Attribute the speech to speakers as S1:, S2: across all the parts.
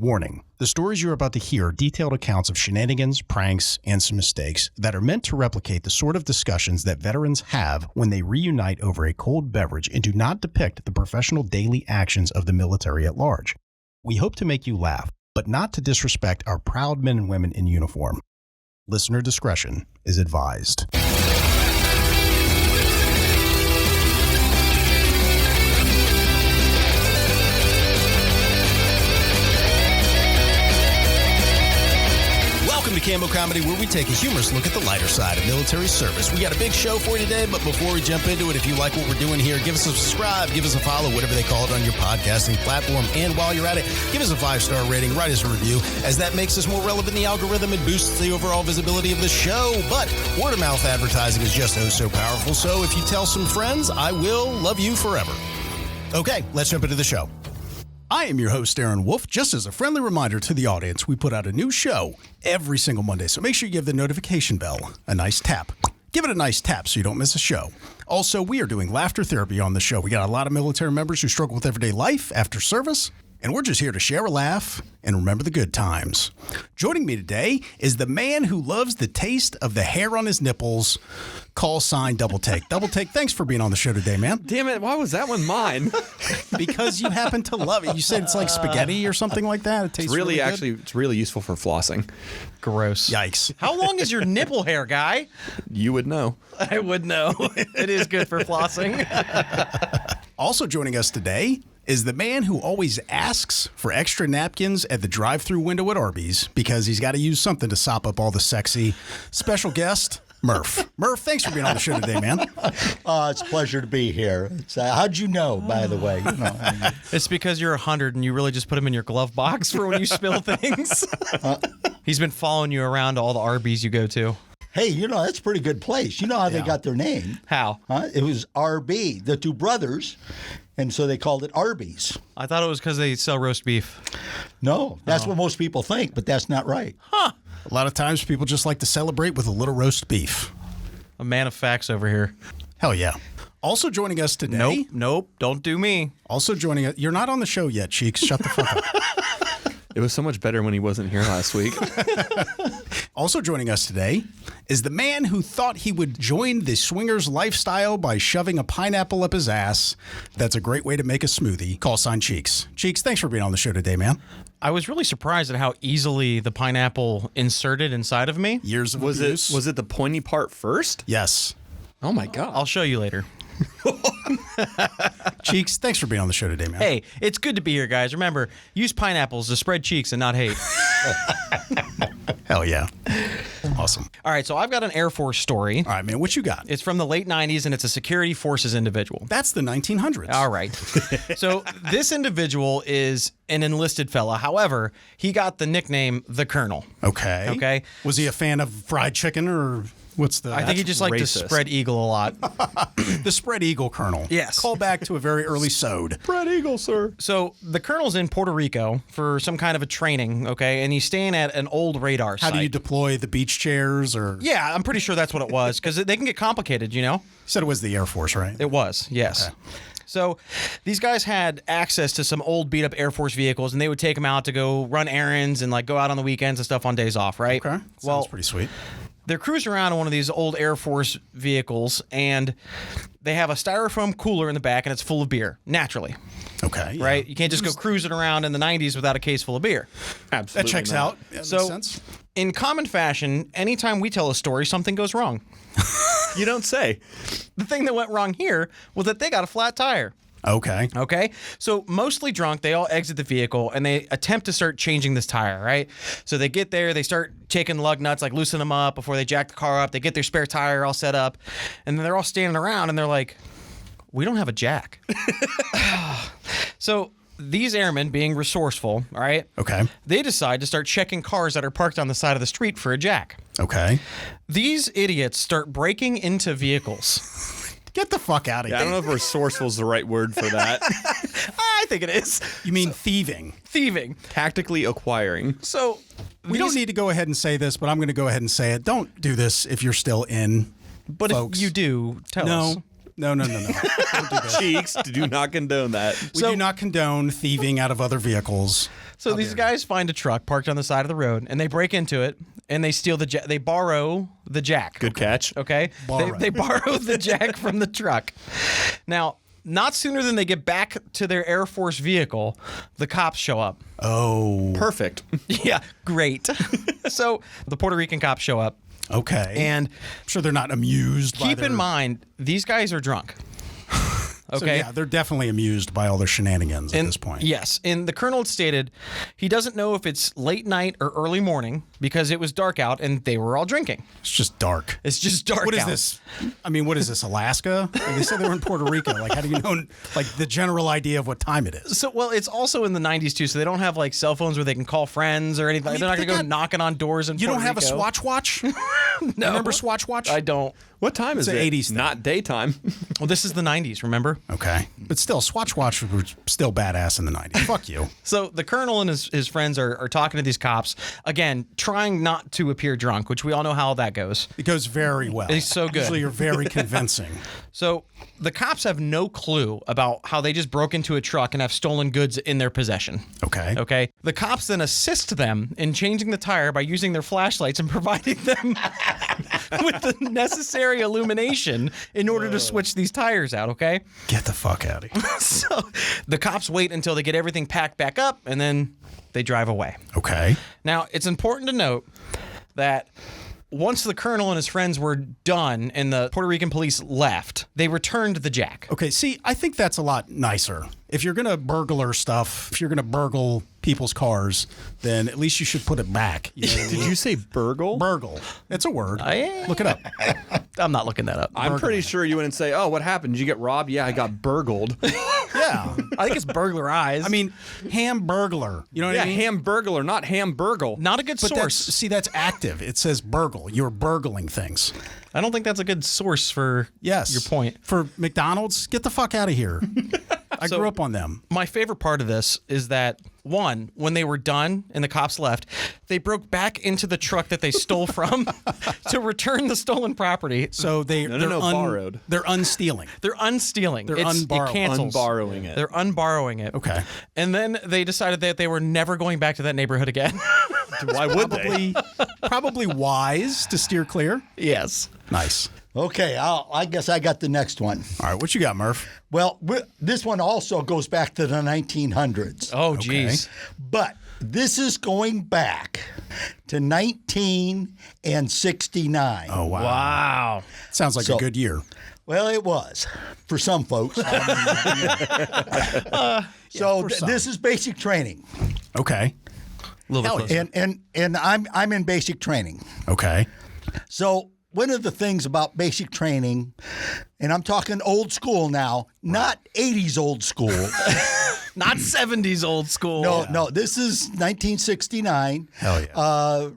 S1: Warning, the stories you're about to hear are detailed accounts of shenanigans, pranks, and some mistakes that are meant to replicate the sort of discussions that veterans have when they reunite over a cold beverage and do not depict the professional daily actions of the military at large. We hope to make you laugh, but not to disrespect our proud men and women in uniform. Listener discretion is advised. Welcome to Cammo Comedy, where we take a humorous look at the lighter side of military service. We got a big show for you today, but before we jump into it, if you like what we're doing here, give us a subscribe, give us a follow, whatever they call it on your podcasting platform. And while you're at it, give us a 5-star rating, write us a review, as that makes us more relevant in the algorithm and boosts the overall visibility of the show. But word-of-mouth advertising is just so powerful, so if you tell some friends, I will love you forever. Okay, let's jump into the show. I am your host, Aaron Wolf. Just as a friendly reminder to the audience, we put out a new show every single Monday, so make sure you give the notification bell a nice tap. Give it a nice tap so you don't miss a show. Also, we are doing laughter therapy on the show. We got a lot of military members who struggle with everyday life after service, and we're just here to share a laugh and remember the good times. Joining me today is the man who loves the taste of the hair on his nipples, call sign Double Take. Double Take, thanks for being on the show today, man.
S2: Damn it, why was that one mine?
S1: Because you happen to love it. You said it's like spaghetti or something like that. It tastes really good.
S2: Actually, it's really useful for flossing.
S3: Gross.
S1: Yikes.
S3: How long is your nipple hair, guy?
S2: You would know.
S3: I would know. It is good for flossing.
S1: Also joining us today is the man who always asks for extra napkins at the drive-thru window at Arby's because he's got to use something to sop up all the sexy special guest, Murph. Murph, thanks for being on the show today, man.
S4: It's a pleasure to be here. How'd you know, by the way?
S3: It's because you're 100 and you really just put them in your glove box for when you spill things. He's been following you around to all the Arby's you go to.
S4: Hey, that's a pretty good place. You know how they got their name?
S3: How?
S4: It was RB, the two brothers, and so they called it Arby's.
S3: I thought it was because they sell roast beef.
S4: No, that's what most people think, but that's not right.
S3: Huh.
S1: A lot of times people just like to celebrate with a little roast beef.
S3: A man of facts over here.
S1: Hell yeah. Also joining us today.
S3: Nope, don't do me.
S1: Also joining us. You're not on the show yet, Cheeks. Shut the fuck up.
S2: It was so much better when he wasn't here last week.
S1: Also joining us today is the man who thought he would join the swingers lifestyle by shoving a pineapple up his ass. That's a great way to make a smoothie. Call sign Cheeks. Cheeks, thanks for being on the show today, man.
S3: I was really surprised at how easily the pineapple inserted inside of me.
S1: Years of
S2: Was
S1: abuse.
S2: it the pointy part first?
S1: Yes.
S2: Oh my God.
S3: I'll show you later.
S1: Cheeks, thanks for being on the show today, man.
S3: Hey, it's good to be here, guys. Remember, use pineapples to spread cheeks and not hate.
S1: Hell yeah. Awesome.
S3: All right, so I've got an Air Force story.
S1: All right, man, what you got?
S3: It's from the late 90s, and it's a security forces individual.
S1: That's the 1900s.
S3: All right. So this individual is an enlisted fella. However, he got the nickname The Colonel.
S1: Okay.
S3: Okay.
S1: Was he a fan of fried chicken or what's the...
S3: I think he just liked to
S2: racist.
S3: spread eagle a lot.
S1: The spread eagle Colonel.
S3: Yes.
S1: Call back to a very early sode.
S2: Spread eagle, sir.
S3: So the Colonel's in Puerto Rico for some kind of a training, okay? And he's staying at an old radar
S1: How
S3: site.
S1: do you deploy the beach chairs or...
S3: Yeah, I'm pretty sure that's what it was, because they can get complicated, you know?
S1: You said it was the Air Force, right?
S3: It was, yes.
S1: Okay.
S3: So these guys had access to some old beat-up Air Force vehicles, and they would take them out to go run errands and like go out on the weekends and stuff on days off, right?
S1: Okay. Sounds pretty sweet.
S3: They're cruising around in one of these old Air Force vehicles, and they have a styrofoam cooler in the back, and it's full of beer, naturally.
S1: Okay.
S3: Right?
S1: Yeah.
S3: You can't just go cruising around in the 90s without a case full of beer.
S2: Absolutely.
S1: That checks
S2: not.
S1: out. Yeah,
S3: So,
S1: makes sense.
S3: in common fashion, anytime we tell a story, something goes wrong.
S2: You don't say.
S3: The thing that went wrong here was that they got a flat tire.
S1: Okay.
S3: Okay, so mostly drunk, they all exit the vehicle and they attempt to start changing this tire, right? So they get there, they start taking lug nuts, like loosen them up before they jack the car up. They get their spare tire all set up, and then they're all standing around and they're like, we don't have a jack. So these airmen, being resourceful, all right?
S1: Okay.
S3: They decide to start checking cars that are parked on the side of the street for a jack.
S1: Okay.
S3: These idiots start breaking into vehicles.
S1: Get the fuck out of
S2: Yeah, I
S1: here.
S2: don't know if resourceful is the right word for that.
S3: I think it is.
S1: You mean thieving?
S3: Thieving.
S2: Tactically acquiring.
S3: So
S1: We don't need to go ahead and say this, but I'm going to go ahead and say it. Don't do this if you're still in.
S3: But
S1: folks.
S3: if you do, tell us.
S1: No. Don't do that.
S2: Cheeks, do not condone that.
S1: We do not condone thieving out of other vehicles.
S3: So these guys find a truck parked on the side of the road, and they break into it, and they steal they borrow the jack.
S2: Good catch.
S3: Okay? They borrow the jack from the truck. Now, not sooner than they get back to their Air Force vehicle, the cops show up.
S1: Oh.
S2: Perfect.
S3: Yeah, great. So the Puerto Rican cops show up.
S1: Okay.
S3: And
S1: I'm sure they're not amused by
S3: keep in mind, these guys are drunk. Okay.
S1: So, yeah, they're definitely amused by all their shenanigans at this point.
S3: Yes. And the colonel had stated he doesn't know if it's late night or early morning because it was dark out and they were all drinking.
S1: It's just dark.
S3: It's just dark
S1: What is
S3: out.
S1: this? I mean, what is this, Alaska? Like, they said they were in Puerto Rico. Like, how do you know, like, the general idea of what time it is?
S3: So, well, it's also in the 90s, too, so they don't have, like, cell phones where they can call friends or anything.
S1: I mean,
S3: they're not going to go
S1: got-
S3: knocking on doors in
S1: You
S3: Puerto
S1: don't have a
S3: Rico.
S1: Swatch watch?
S3: No.
S1: Remember Swatch watch?
S3: I don't.
S2: What time is
S1: It's
S2: it?
S1: an 80s thing.
S2: Not daytime.
S3: Well, this is the 90s, remember?
S1: Okay. But still, Swatch watch were still badass in the 90s. Fuck you.
S3: So the colonel and his friends are talking to these cops, again, trying not to appear drunk, which we all know how that goes.
S1: It goes very well.
S3: It's so good.
S1: Usually you're very convincing.
S3: So the cops have no clue about how they just broke into a truck and have stolen goods in their possession.
S1: Okay.
S3: Okay. The cops then assist them in changing the tire by using their flashlights and providing them with the necessary illumination in order to switch these tires out. Okay.
S1: Get the fuck out of here.
S3: So the cops wait until they get everything packed back up and then they drive away.
S1: Okay.
S3: Now, it's important to note that once the colonel and his friends were done and the Puerto Rican police left, they returned the jack.
S1: Okay. See, I think that's a lot nicer. If you're going to burglar stuff, if you're going to burgle people's cars, then at least you should put it back. You know what I mean?
S2: Did you say burgle?
S1: Burgle. It's a word. Look it up.
S3: I'm not looking that up.
S2: I'm pretty sure you wouldn't say, "Oh, what happened? Did you get robbed?" Yeah, I got burgled.
S1: Yeah.
S3: I think it's burglarized.
S1: I mean, hamburglar. You know what
S2: Yeah,
S1: I mean?
S2: hamburglar, not hamburgle.
S3: not a good
S1: But
S3: source.
S1: see, that's active. It says burgle. You're burgling things.
S3: I don't think that's a good source for
S1: Yes.
S3: your point.
S1: For McDonald's, get the fuck out of here. I grew up on them.
S3: My favorite part of this is that, one, when they were done and the cops left, they broke back into the truck that they stole from to return the stolen property.
S1: So they're
S2: borrowed.
S1: They're unstealing.
S3: They're unstealing.
S1: They're
S3: It
S1: unborrowing.
S3: cancels.
S2: Unborrowing it.
S3: They're unborrowing it.
S1: Okay.
S3: And then they decided that they were never going back to that neighborhood again.
S2: Why would they?
S1: Probably wise to steer clear.
S3: Yes.
S1: Nice.
S4: Okay, I guess I got the next one.
S1: All right, what you got, Murph?
S4: Well, this one also goes back to the 1900s.
S3: Oh, geez.
S4: But this is going back to 1969.
S1: Oh, wow.
S3: Wow.
S1: Sounds like a good year.
S4: Well, it was for some folks. This is basic training,
S1: Okay.
S3: A little bit closer.
S4: and I'm in basic training.
S1: Okay.
S4: So one of the things about basic training, and I'm talking old school now, not 80s old school.
S3: Not 70s old school.
S4: No, this is 1969.
S1: Hell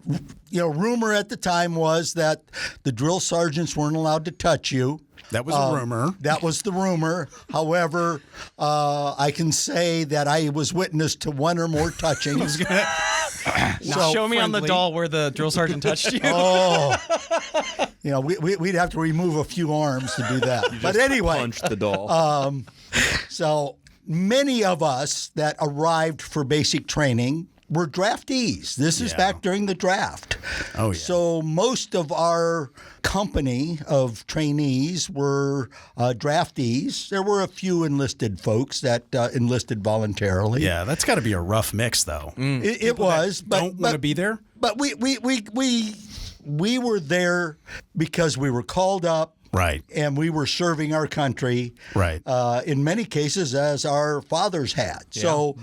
S1: yeah.
S4: Rumor at the time was that the drill sergeants weren't allowed to touch you.
S1: That was a rumor.
S4: That was the rumor. However, I can say that I was witness to one or more touchings.
S3: Show me on the doll where the drill sergeant touched you.
S4: We'd have to remove a few arms to do that. But anyway,
S2: Punched the doll.
S4: so many of us that arrived for basic training were draftees. This is back during the draft.
S1: Oh, yeah.
S4: So most of our company of trainees were draftees. There were a few enlisted folks that enlisted voluntarily.
S1: Yeah, that's got to be a rough mix, though.
S4: It was. But
S1: Don't want to be there?
S4: But we were there because we were called up.
S1: Right.
S4: And we were serving our country,
S1: Right.
S4: In many cases, as our fathers had. Yeah. So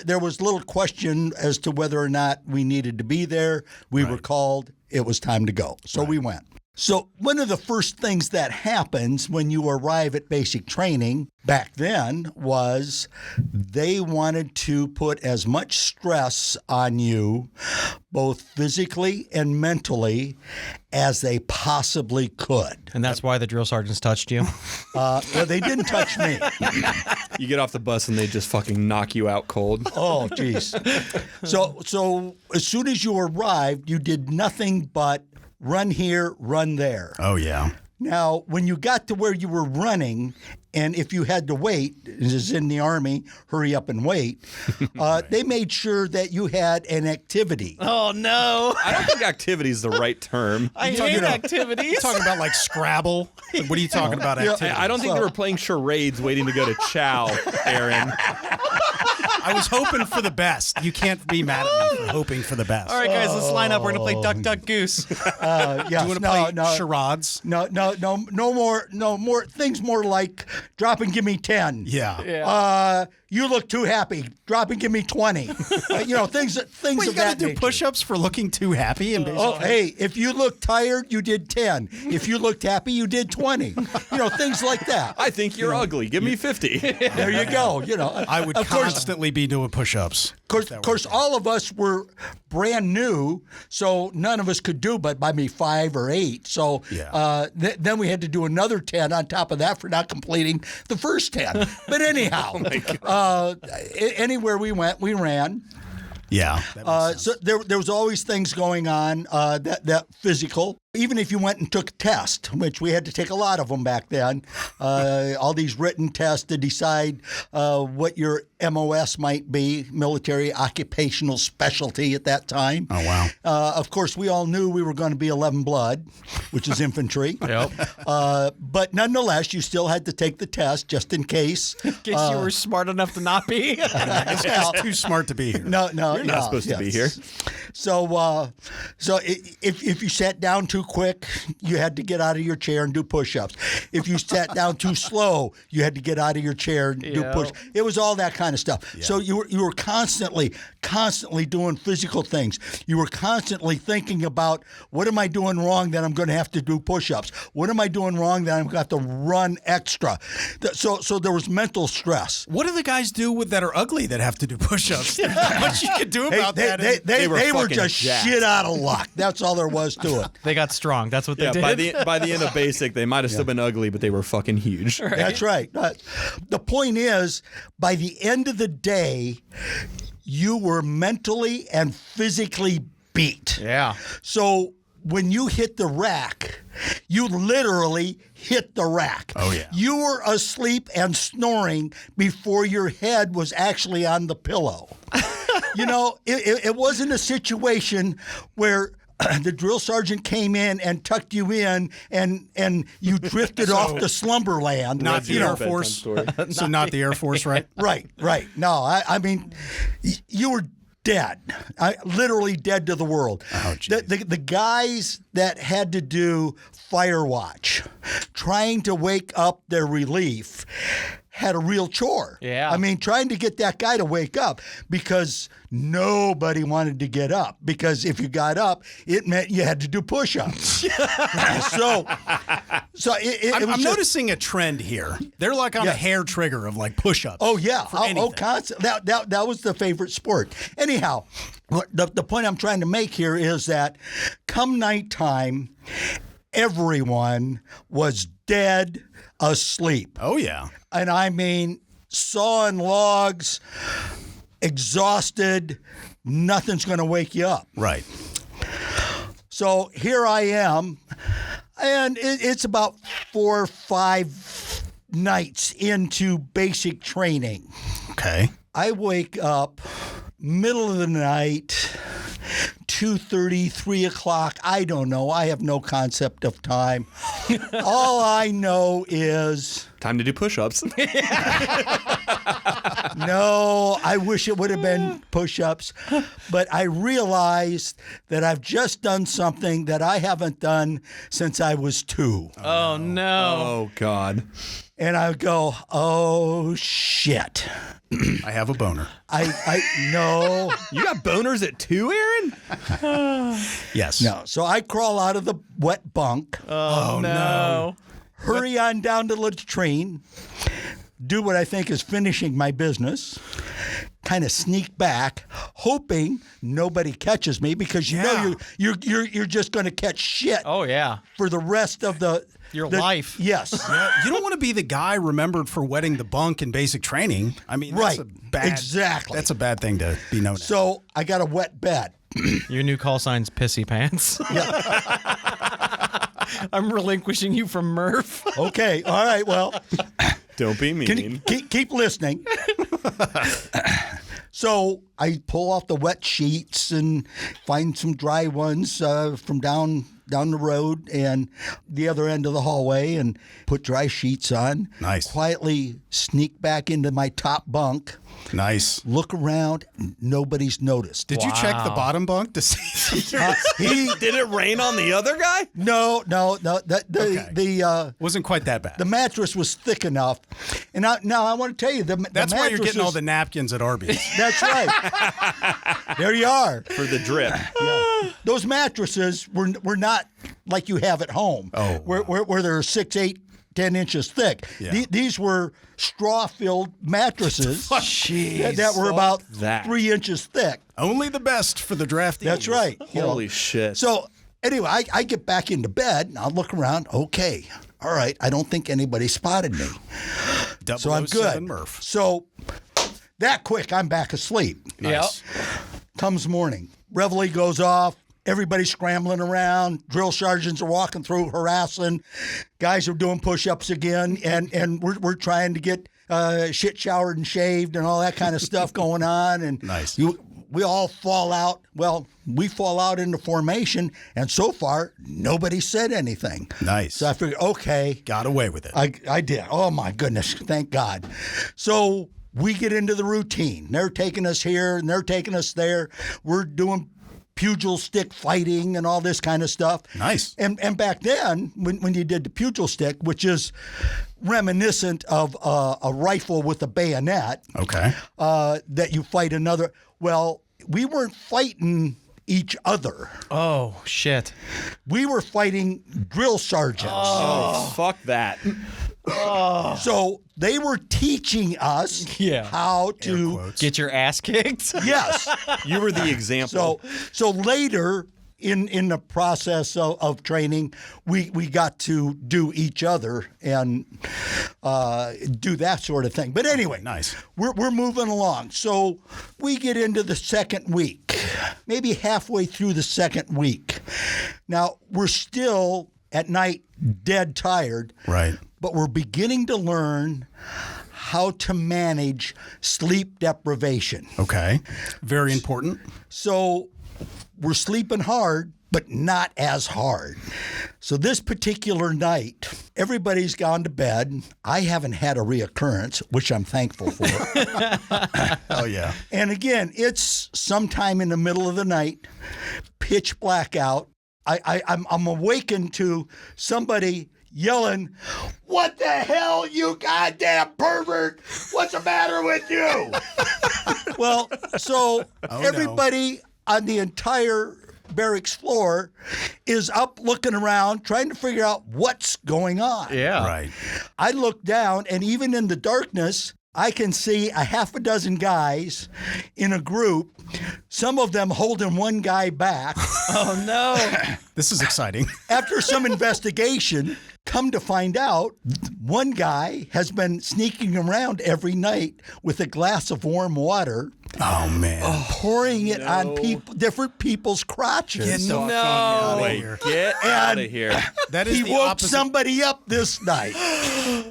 S4: there was little question as to whether or not we needed to be there. We were called. It was time to go. So we went. So one of the first things that happens when you arrive at basic training back then was they wanted to put as much stress on you, both physically and mentally, as they possibly could.
S3: And that's why the drill sergeants touched you.
S4: Well, they didn't touch me.
S2: You get off the bus and they just fucking knock you out cold.
S4: Oh, geez. So as soon as you arrived, you did nothing but run here, run there.
S1: Oh, yeah.
S4: Now, when you got to where you were running, And if you had to wait, as in the Army, hurry up and wait, they made sure that you had an activity.
S3: Oh, no.
S2: I don't think activity is the right term.
S3: I hate activities.
S5: You talking about like Scrabble? What are you talking about? Activities?
S2: I don't think they were playing charades waiting to go to chow, Aaron.
S5: I was hoping for the best. You can't be mad at me for hoping for the best.
S3: All right, guys, let's line up. We're going to play Duck, Duck, Goose.
S4: Yes,
S5: Do you want to play charades?
S4: No more things more like drop and give me 10.
S5: Yeah.
S4: You look too happy. Drop and give me 20. Things
S5: Well, you
S4: of
S5: got
S4: that
S5: to do
S4: nature.
S5: push-ups for looking too happy and
S4: Oh, hey, if you look tired, you did 10. If you looked happy, you did 20. Things like that.
S2: I think you're ugly. Give me 50.
S4: There you go.
S5: I would constantly be doing push-ups.
S4: Of course, all of us were brand new, so none of us could do but maybe 5 or 8. So then we had to do another 10 on top of that for not completing the first 10. But anyhow, anywhere we went, we ran.
S5: Yeah. That makes sense.
S4: So there was always things going on that physical. Even if you went and took a test, which we had to take a lot of them back then, all these written tests to decide what your MOS might be, military occupational specialty at that time.
S5: Oh, wow.
S4: Of course, we all knew we were going to be 11 Blood, which is infantry.
S3: Yep.
S4: But nonetheless, you still had to take the test just in case.
S3: In case you were smart enough to not be.
S5: This guy's too smart to be here.
S4: No,
S2: You're not supposed to be here.
S4: So if you sat down too quick, you had to get out of your chair and do push-ups. If you sat down too slow, you had to get out of your chair and do push. It was all that kind of stuff. Yeah. So you were constantly doing physical things. You were constantly thinking about, what am I doing wrong that I'm going to have to do push-ups? What am I doing wrong that I've got to run extra? So there was mental stress.
S5: What do the guys do that are ugly that have to do push-ups? There's not much you can do about that.
S4: They were
S2: fucking
S4: just
S2: jacked.
S4: Shit out of luck. That's all there was to it.
S3: They got strong. That's what they did.
S2: By the end of basic, they might have still been ugly, but they were fucking huge.
S3: Right.
S4: That's right. The point is, by the end of the day, you were mentally and physically beat.
S3: Yeah.
S4: So when you hit the rack, you literally hit the rack.
S5: Oh, yeah.
S4: You were asleep and snoring before your head was actually on the pillow. It wasn't a situation where the drill sergeant came in and tucked you in and you drifted off to slumberland.
S5: Not the Air Force. So not the Air Force, right?
S4: Right. No, I mean, you were dead. Literally dead to the world.
S5: Oh,
S4: the guys that had to do fire watch, trying to wake up their relief, had a real chore.
S3: Yeah.
S4: I mean, trying to get that guy to wake up, because nobody wanted to get up, because if you got up, it meant you had to do push-ups. I'm
S5: noticing a trend here. They're like on a hair trigger of like push-ups.
S4: Oh, yeah.
S5: Oh,
S4: constant. That was the favorite sport. Anyhow, the point I'm trying to make here is that come nighttime, everyone was dead asleep.
S5: Oh, yeah.
S4: And I mean, sawing logs, exhausted, nothing's going to wake you up.
S5: Right.
S4: So here I am, and it's about 4 or 5 nights into basic training.
S5: Okay.
S4: I wake up middle of the night, 2:30, 3 o'clock. I don't know. I have no concept of time. All I know is...
S2: Time to do push-ups.
S4: No, I wish it would have been push-ups. But I realized that I've just done something that I haven't done since I was 2.
S3: Oh, no.
S2: Oh, God.
S4: And I go, oh, shit.
S5: I have a boner.
S4: I no.
S2: You got boners at 2, Aaron?
S5: Yes.
S4: No. So I crawl out of the wet bunk.
S3: Oh, no.
S4: Hurry on down to the latrine. Do what I think is finishing my business. Kind of sneak back, hoping nobody catches me, because you know you're just going to catch shit.
S3: Oh, yeah.
S4: For the rest of
S3: your life.
S4: Yes.
S5: You don't want to be the guy remembered for wetting the bunk in basic training. I mean, that's
S4: exactly.
S5: That's a bad thing to be known as.
S4: So I got a wet bed.
S3: Your new call sign's Pissy Pants.
S4: Yeah.
S3: I'm relinquishing you from Murph.
S4: Okay. All right. Well,
S2: Don't be mean.
S4: Keep listening. So I pull off the wet sheets and find some dry ones from down the road and the other end of the hallway and put dry sheets on.
S5: Nice.
S4: Quietly sneak back into my top bunk.
S5: Nice.
S4: Look around. Nobody's noticed.
S5: Did you check the bottom bunk to see?
S2: Did it rain on the other guy?
S4: No. The
S5: Wasn't quite that bad.
S4: the mattress was thick enough. And now I want to tell you,
S5: That's why you're getting all the napkins at Arby's.
S4: That's right. There you are.
S2: For the drip.
S4: Yeah. Those mattresses were not like you have at home, where they're 6, 8, 10 inches thick.
S5: Yeah.
S4: These were straw-filled mattresses that were about 3 inches thick.
S5: Only the best for the draftees.
S4: That's right.
S2: Holy shit.
S4: So anyway, I get back into bed and I'll look around. Okay, all right. I don't think anybody spotted me. So I'm
S5: 007
S4: good.
S5: Murph.
S4: So that quick, I'm back asleep.
S5: Nice.
S4: Comes morning. Reveille goes off. Everybody's scrambling around. Drill sergeants are walking through, harassing. Guys are doing push-ups again, and we're trying to get shit showered and shaved and all that kind of stuff going on. And
S5: Nice.
S4: We all fall out. Well, we fall out into formation, and so far nobody said anything.
S5: Nice.
S4: So I figured, okay,
S5: Got away with it.
S4: I did. Oh my goodness, thank God. So we get into the routine. They're taking us here and they're taking us there. We're doing pugil stick fighting and all this kind of stuff.
S5: Nice.
S4: And back then, when you did the pugil stick, which is reminiscent of a rifle with a bayonet,
S5: Okay.
S4: that you fight another. Well, we weren't fighting each other.
S3: Oh, shit.
S4: We were fighting drill sergeants.
S2: Oh, fuck that.
S4: So they were teaching us how to
S3: Get your ass kicked?
S4: yes.
S2: You were the example.
S4: So later in the process of training, we got to do each other and do that sort of thing. But anyway,
S5: Nice.
S4: We're moving along. So we get into the second week, maybe halfway through the second week. Now we're still at night dead tired.
S5: Right.
S4: But we're beginning to learn how to manage sleep deprivation.
S5: Okay. Very important.
S4: So we're sleeping hard, but not as hard. So this particular night, everybody's gone to bed. I haven't had a reoccurrence, which I'm thankful for.
S5: Oh, yeah.
S4: And again, it's sometime in the middle of the night, pitch black out. I'm awakened to somebody yelling, "What the hell, you goddamn pervert? What's the matter with you?" Well, so everybody on the entire barracks floor is up looking around, trying to figure out what's going on.
S3: Yeah.
S5: Right.
S4: I look down, and even in the darkness, I can see a half a dozen guys in a group, some of them holding one guy back.
S3: Oh, no.
S5: This is exciting.
S4: After some investigation, come to find out, one guy has been sneaking around every night with a glass of warm water,
S5: Oh, man.
S4: pouring it on different people's crotches.
S5: Get the fuck out of here.
S2: Get out of here.
S5: That is
S4: He
S5: the
S4: woke
S5: opposite.
S4: somebody up this night.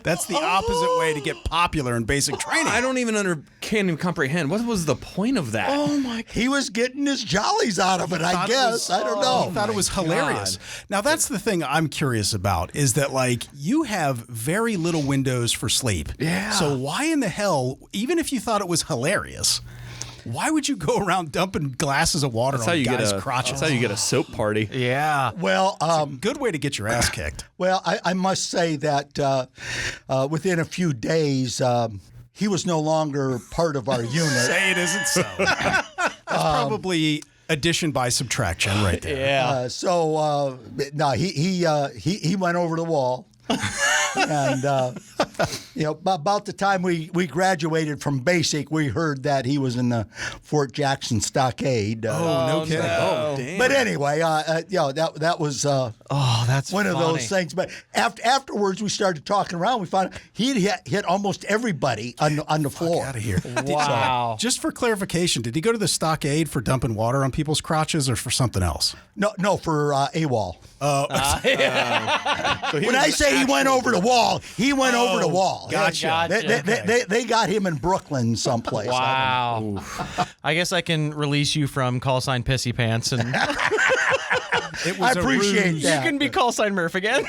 S5: That's the opposite way to get popular in basic training.
S2: I don't even can't even comprehend. What was the point of that?
S3: Oh, my God.
S4: He was getting his jollies out of it, I
S5: thought it
S4: guess.
S5: was-
S4: I don't
S5: I
S4: know.
S5: thought it was hilarious. Now, that's the thing I'm curious about is that, like, you have very little windows for sleep.
S3: Yeah.
S5: So why in the hell, even if you thought it was hilarious, why would you go around dumping glasses of water
S2: That's how
S5: on
S2: you get
S5: guys'
S2: a
S5: crotches?
S2: That's how you get a soap party.
S3: Yeah.
S4: Well,
S5: Good way to get your ass kicked.
S4: Well, I must say that within a few days, he was no longer part of our unit.
S5: Say it isn't so. That's probably addition by subtraction right there.
S3: Yeah.
S4: No, he went over the wall. And about the time we graduated from basic, we heard that he was in the Fort Jackson stockade.
S5: No kidding.
S2: Oh, damn.
S4: But anyway, that was
S3: Oh, that's
S4: one of those things. But afterwards, we started talking around. We found he'd hit almost everybody on the floor.
S5: Out of here.
S3: Wow.
S5: Just for clarification, did he go to the stockade for dumping water on people's crotches or for something else?
S4: No, for AWOL.
S2: So he
S4: When I say he went over the wall. He went over the wall.
S5: Gotcha.
S4: They got him in Brooklyn someplace.
S3: Wow. I guess I can release you from call sign Pissy Pants, and
S5: It
S4: I
S5: was a
S4: appreciate
S5: ruse.
S4: that.
S3: you can be call sign Murph again.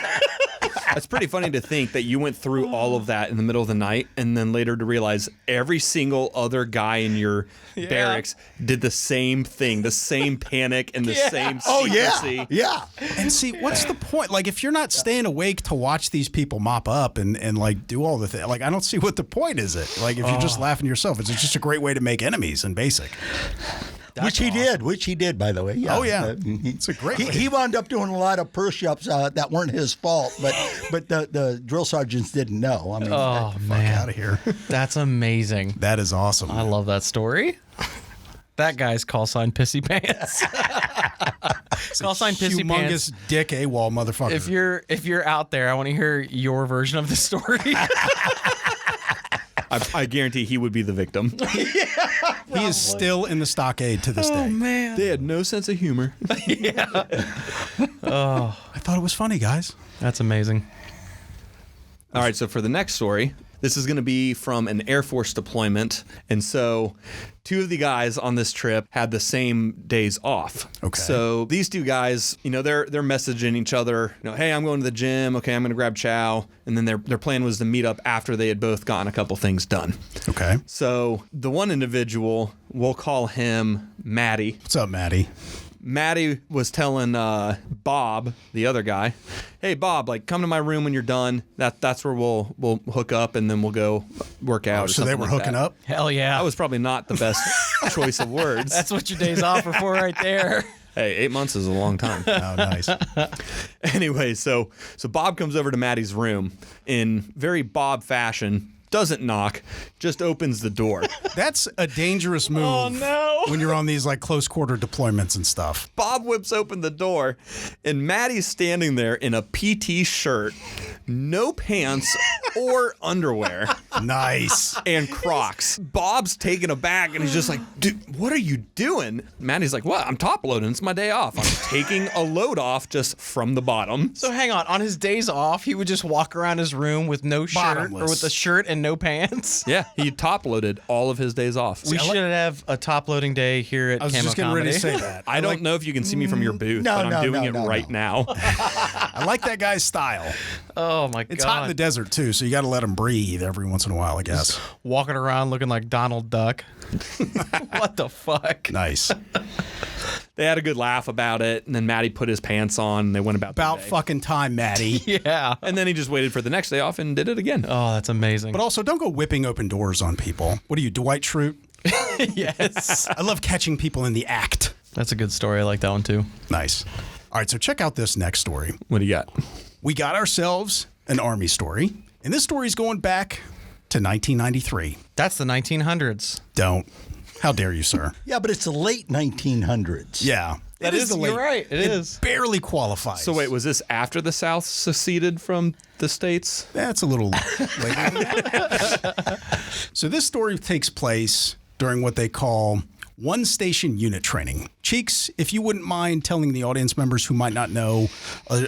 S2: It's pretty funny to think that you went through all of that in the middle of the night, and then later to realize every single other guy in your barracks did the same thing, the same panic and the same secrecy.
S4: Yeah.
S5: And see, what's the point? Like, if you're not staying awake to watch these people mop up and like do all the things, like, I don't see what the point is. It like if you're just laughing to yourself, it's just a great way to make enemies in basic.
S4: Which he did, by the way. Yeah.
S5: Oh yeah, it's a great.
S4: He wound up doing a lot of push-ups that weren't his fault, but the drill sergeants didn't know. I mean,
S3: Oh
S5: Fuck
S3: man,
S5: out of here.
S3: that's amazing.
S5: That is awesome.
S3: I love that story. That guy's call sign Pissy Pants. Call sign Pissy
S5: humongous
S3: Pants.
S5: dick AWOL motherfucker.
S3: If you're out there, I want to hear your version of the story.
S2: I guarantee he would be the victim.
S5: He is still in the stockade to this day.
S3: man.
S2: They had no sense of humor.
S5: I thought it was funny, guys.
S3: That's amazing.
S2: All right, so for the next story, this is going to be from an Air Force deployment. And so two of the guys on this trip had the same days off.
S5: Okay.
S2: So these two guys, they're messaging each other, hey, I'm going to the gym. Okay, I'm going to grab chow. And then their plan was to meet up after they had both gotten a couple things done.
S5: Okay.
S2: So the one individual, we'll call him Maddie.
S5: What's up, Maddie?
S2: Maddie was telling Bob, the other guy, hey, Bob, like, come to my room when you're done. That's where we'll hook up, and then we'll go work out.
S5: So they were hooking up?
S3: Hell yeah.
S2: That was probably not the best choice of words.
S3: That's what your days off are for right there.
S2: Hey, 8 months is a long time.
S5: Oh, nice.
S2: Anyway, so Bob comes over to Maddie's room in very Bob fashion. Doesn't knock, just opens the door.
S5: That's a dangerous move.
S3: Oh, no.
S5: When you're on these like close quarter deployments and stuff.
S2: Bob whips open the door, and Maddie's standing there in a PT shirt, no pants or underwear,
S5: Nice.
S2: and Crocs. Bob's taken aback, and he's just like, dude, what are you doing? Maddie's like, what? I'm top loading. It's my day off. I'm taking a load off just from the bottom.
S3: So hang on his days off, he would just walk around his room with no shirt
S5: Bottomless.
S3: or with a shirt and no pants.
S2: Yeah, he top loaded all of his days off.
S3: We should have a top loading day here at
S5: I was
S3: Cammo
S5: just getting
S3: Comedy.
S5: ready to say that.
S2: I don't know if you can see me from your booth,
S4: No,
S2: but I'm
S4: no,
S2: doing
S4: no,
S2: it
S4: no,
S2: right
S4: no.
S2: now.
S5: I like that guy's style.
S3: Oh my god.
S5: It's hot in the desert too, so you got to let him breathe every once in a while, I guess.
S3: Walking around looking like Donald Duck. What the fuck?
S5: Nice.
S2: They had a good laugh about it, and then Maddie put his pants on, and they went about their
S5: About
S2: day.
S5: fucking time, Maddie.
S3: Yeah.
S2: And then he just waited for the next day off and did it again.
S3: Oh, that's amazing.
S5: But also, don't go whipping open doors on people. What are you, Dwight Schrute?
S3: Yes.
S5: I love catching people in the act.
S3: That's a good story. I like that one too.
S5: Nice. All right, so check out this next story.
S2: What do you got?
S5: We got ourselves an Army story, and this story's going back to 1993.
S3: That's the 1900s.
S5: Don't. How dare you, sir?
S4: Yeah, but it's the late 1900s.
S5: Yeah.
S3: That is, you're right. It is.
S5: Barely qualifies.
S2: So wait, was this after the South seceded from the States?
S5: That's a little later than that. So this story takes place during what they call one-station unit training. Cheeks, if you wouldn't mind telling the audience members who might not know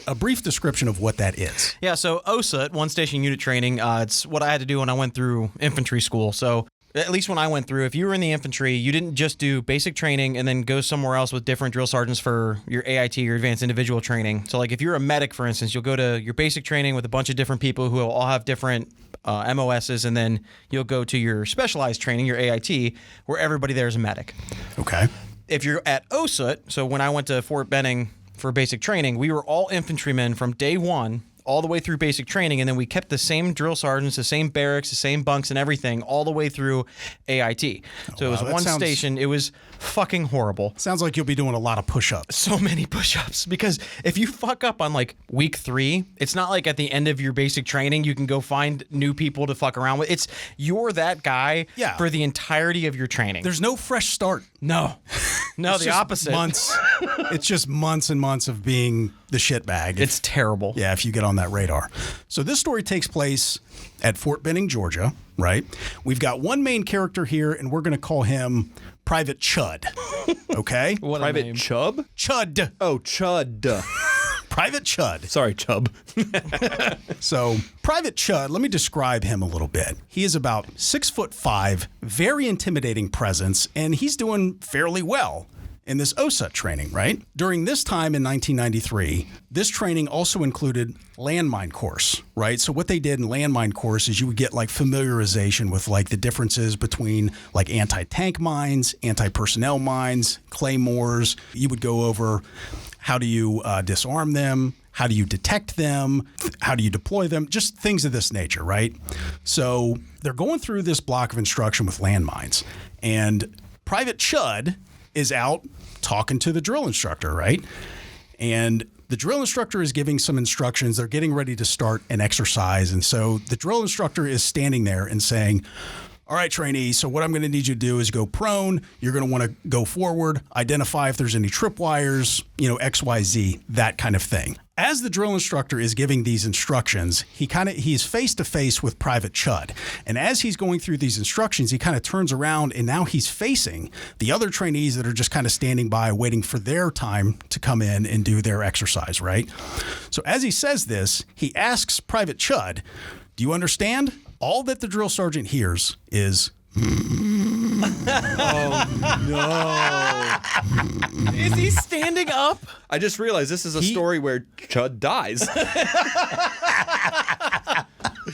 S5: a brief description of what that is.
S3: Yeah, so OSA, one station unit training, it's what I had to do when I went through infantry school. So at least when I went through, if you were in the infantry, you didn't just do basic training and then go somewhere else with different drill sergeants for your AIT, your advanced individual training. So like if you're a medic, for instance, you'll go to your basic training with a bunch of different people who will all have different MOSs, and then you'll go to your specialized training, your AIT, where everybody there is a medic.
S5: Okay.
S3: If you're at OSUT, so when I went to Fort Benning for basic training, we were all infantrymen from day one all the way through basic training, and then we kept the same drill sergeants, the same barracks, the same bunks and everything all the way through AIT. So it was
S5: wow, that
S3: one
S5: sounds-
S3: station. It was fucking horrible.
S5: Sounds like you'll be doing a lot of push-ups.
S3: So many push-ups, because if you fuck up on like week 3, it's not like at the end of your basic training you can go find new people to fuck around with. It's you're that guy
S5: Yeah.
S3: for the entirety of your training.
S5: There's no fresh start.
S3: no,
S5: It's
S3: the
S5: just
S3: opposite.
S5: Months. It's just months and months of being the shitbag.
S3: It's terrible.
S5: Yeah, if you get on that radar. So this story takes place at Fort Benning, Georgia, right? We've got one main character here, and we're going to call him Private Chud. Okay?
S3: What a
S2: Private
S3: name.
S2: Chubb?
S5: Chud.
S2: Oh, Chud.
S5: Private Chud.
S2: Sorry, Chubb.
S5: So, Private Chud, let me describe him a little bit. He is about 6'5", very intimidating presence, and he's doing fairly well in this OSUT training, right? During this time in 1993, this training also included landmine course, right? So what they did in landmine course is you would get like familiarization with like the differences between like anti-tank mines, anti-personnel mines, claymores. You would go over how do you disarm them, how do you detect them, how do you deploy them, just things of this nature, right? So they're going through this block of instruction with landmines, and Private Chud is out talking to the drill instructor, right? And the drill instructor is giving some instructions. They're getting ready to start an exercise. And so the drill instructor is standing there and saying, all right, trainee, so what I'm going to need you to do is go prone. You're going to want to go forward, identify if there's any tripwires, X, Y, Z, that kind of thing. As the drill instructor is giving these instructions, he's face to face with Private Chud. And as he's going through these instructions, he kind of turns around and now he's facing the other trainees that are just kind of standing by waiting for their time to come in and do their exercise, right? So as he says this, he asks Private Chud, do you understand? All that the drill sergeant hears is,
S2: Oh, no.
S3: Is he standing up?
S2: I just realized this is a story where Chud dies.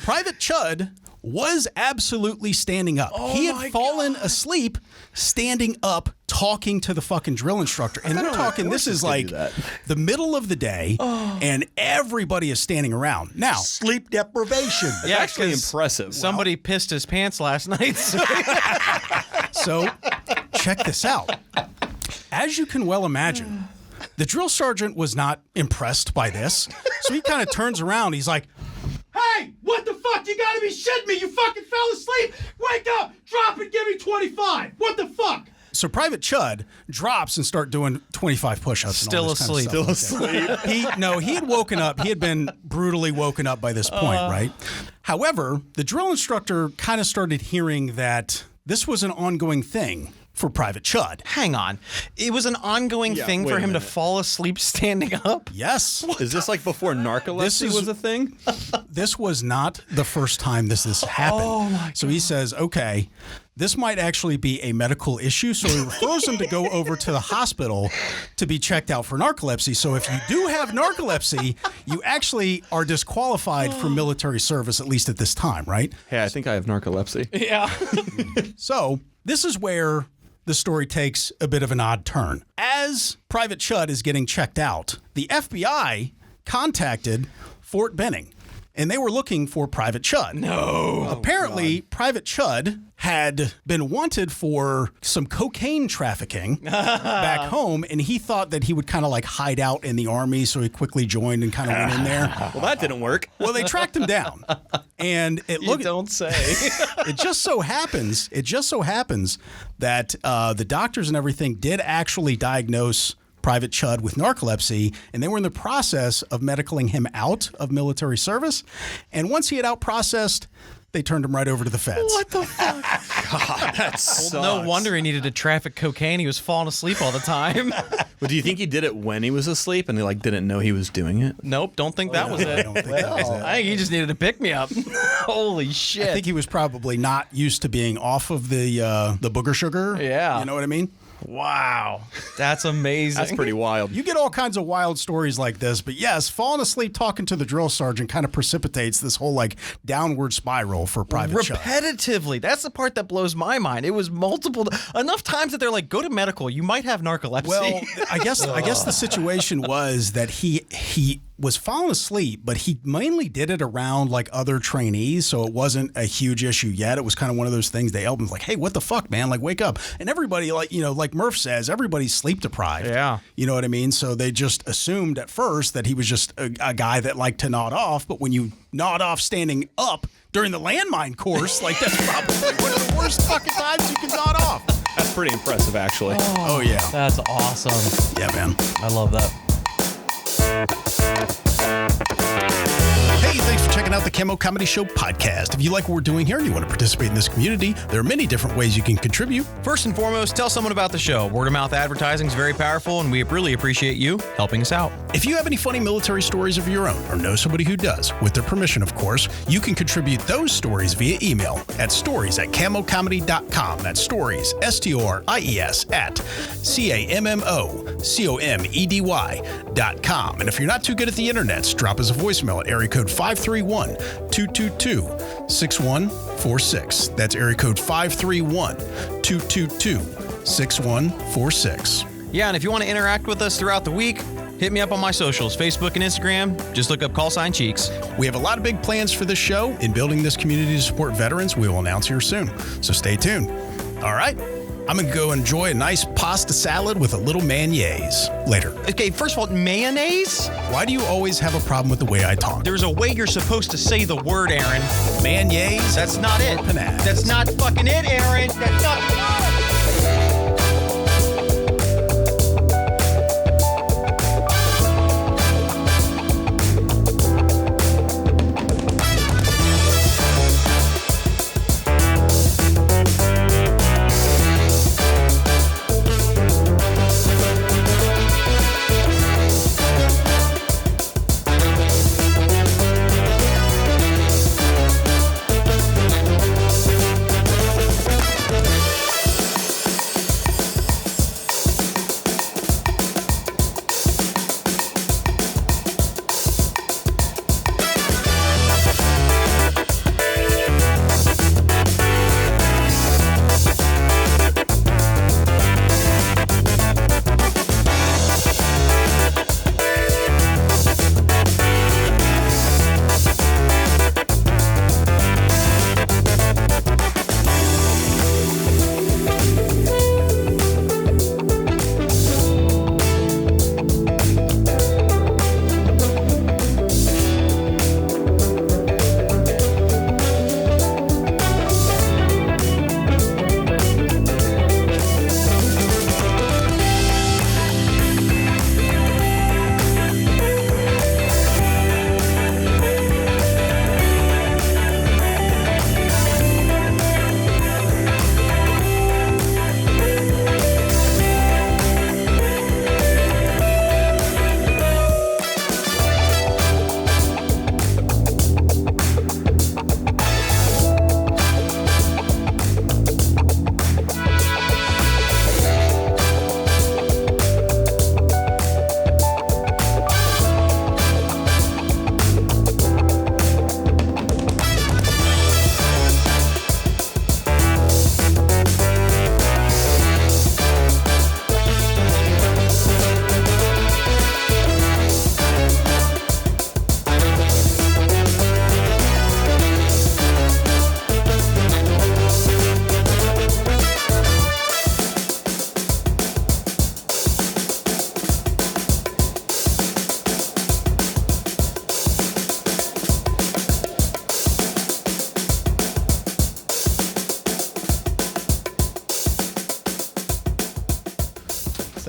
S5: Private Chud was absolutely standing up. He had fallen asleep standing up talking to the fucking drill instructor. And they're talking, this is like the middle of the day, and everybody is standing around. Now,
S4: Sleep deprivation.
S3: Yeah,
S2: Actually
S3: 'cause
S2: impressive.
S3: Somebody pissed his pants last night.
S5: so check this out. As you can well imagine, the drill sergeant was not impressed by this. So he kind of turns around. He's like, hey, what the fuck? You gotta be shitting me. You fucking fell asleep. Wake up, drop and give me 25. What the fuck? So Private Chud drops and start doing 25 push-ups. And all this kind of stuff. He had woken up. He had been brutally woken up by this point, right? However, the drill instructor kind of started hearing that this was an ongoing thing for Private Chud.
S3: Hang on. It was an ongoing thing for him to fall asleep standing up?
S5: Yes.
S2: Is this like before narcolepsy was a thing?
S5: This was not the first time this happened. Oh my God. So he says, okay, this might actually be a medical issue. So he refers him to go over to the hospital to be checked out for narcolepsy. So if you do have narcolepsy, you actually are disqualified from military service, at least at this time, right?
S2: Hey, I think I have narcolepsy.
S3: Yeah.
S5: So this is where the story takes a bit of an odd turn. As Private Chud is getting checked out, the FBI contacted Fort Benning, and they were looking for Private Chud.
S3: No.
S5: Apparently, Private Chud had been wanted for some cocaine trafficking back home, and he thought that he would kind of like hide out in the army, so he quickly joined and kind of went in there.
S2: Well, that didn't work.
S5: Well, they tracked him down, and
S3: Don't say.
S5: It just so happens that the doctors and everything did actually diagnose Private Chud with narcolepsy, and they were in the process of medicaling him out of military service. And once he had out-processed, they turned him right over to the feds.
S3: What the fuck?
S2: God, that sucks.
S3: No wonder he needed to traffic cocaine. He was falling asleep all the time.
S2: But do you think he did it when he was asleep and he didn't know he was doing it?
S3: Nope, don't think that was it.
S5: I don't think that was it.
S3: I think he just needed to pick me up. Holy shit.
S5: I think he was probably not used to being off of the booger sugar.
S3: Yeah.
S5: You know what I mean?
S3: Wow. That's amazing.
S2: That's pretty wild.
S5: You get all kinds of wild stories like this, but yes, falling asleep talking to the drill sergeant kind of precipitates this whole downward spiral for Private Chud.
S3: Repetitively. That's the part that blows my mind. It was multiple enough times that they're like, go to medical. You might have narcolepsy.
S5: Well, I guess the situation was that he was falling asleep, but he mainly did it around other trainees, so it wasn't a huge issue yet. It was kind of one of those things they helped him hey, what the fuck, man? Wake up. And everybody, like Murph says, everybody's sleep deprived.
S3: Yeah.
S5: You know what I mean? So they just assumed at first that he was just a guy that liked to nod off, but when you nod off standing up during the landmine course, that's probably one of the worst fucking times you can nod off.
S2: That's pretty impressive, actually.
S5: Oh yeah.
S3: That's awesome.
S5: Yeah, man.
S3: I love that.
S5: Hey, thanks for checking out the Cammo Comedy Show Podcast. If you like what we're doing here and you want to participate in this community, there are many different ways you can contribute.
S3: First and foremost, tell someone about the show. Word of mouth advertising is very powerful, and we really appreciate you helping us out.
S5: If you have any funny military stories of your own or know somebody who does, with their permission, of course, you can contribute those stories via email at stories@cammocomedy.com. That's stories, STORIES, at CAMMOCOMEDY.com. And if you're not too good at the internets, drop us a voicemail at area code 531-222-6146. That's area code 531-222-6146.
S3: Yeah, and if you want to interact with us throughout the week, hit me up on my socials, Facebook and Instagram. Just look up !Cheeks.
S5: We have a lot of big plans for this show. In building this community to support veterans, we will announce here soon. So stay tuned. All right, I'm going to go enjoy a nice pasta salad with a little mayonnaise later.
S3: Okay, first of all, mayonnaise?
S5: Why do you always have a problem with the way I talk?
S3: There's a way you're supposed to say the word, Aaron.
S5: Mayonnaise?
S3: That's not it.
S5: Panaz.
S3: That's not fucking it, Aaron. That's not.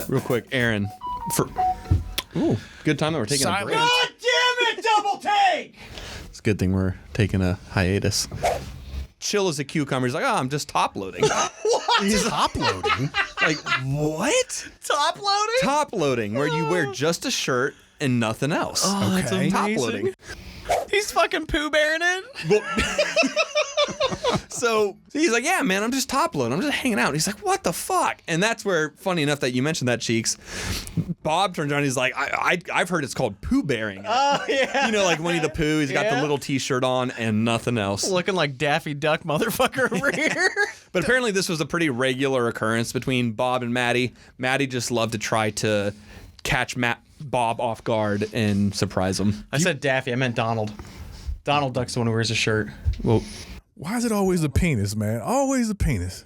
S2: Real quick, Aaron. Good time that we're taking a break.
S3: God damn it, double take!
S2: It's a good thing we're taking a hiatus. Chill as a cucumber. He's like, I'm just top loading.
S5: What? He's top loading?
S2: Like, what?
S3: Top loading?
S2: Top loading, where you wear just a shirt and nothing else.
S3: Oh, that's
S5: Okay.
S2: Top
S3: amazing.
S2: loading.
S3: He's fucking Pooh Bearing it.
S2: So he's like, yeah, man, I'm just top loading. I'm just hanging out. And he's like, what the fuck? And that's where, funny enough that you mentioned that, Cheeks, Bob turns around and he's like, I've heard it's called Pooh Bearing.
S3: Oh, yeah.
S2: You know, like Winnie the Pooh. He's got the
S3: Yeah.
S2: little t-shirt on and nothing else.
S3: Looking like Daffy Duck motherfucker over here.
S2: But apparently this was a pretty regular occurrence between Bob and Maddie. Maddie just loved to try to catch Bob off guard and surprise him.
S3: I said Daffy, I meant Donald. Donald Duck's the one who wears a shirt.
S2: Well,
S6: Why is it always the penis, man? Always the penis.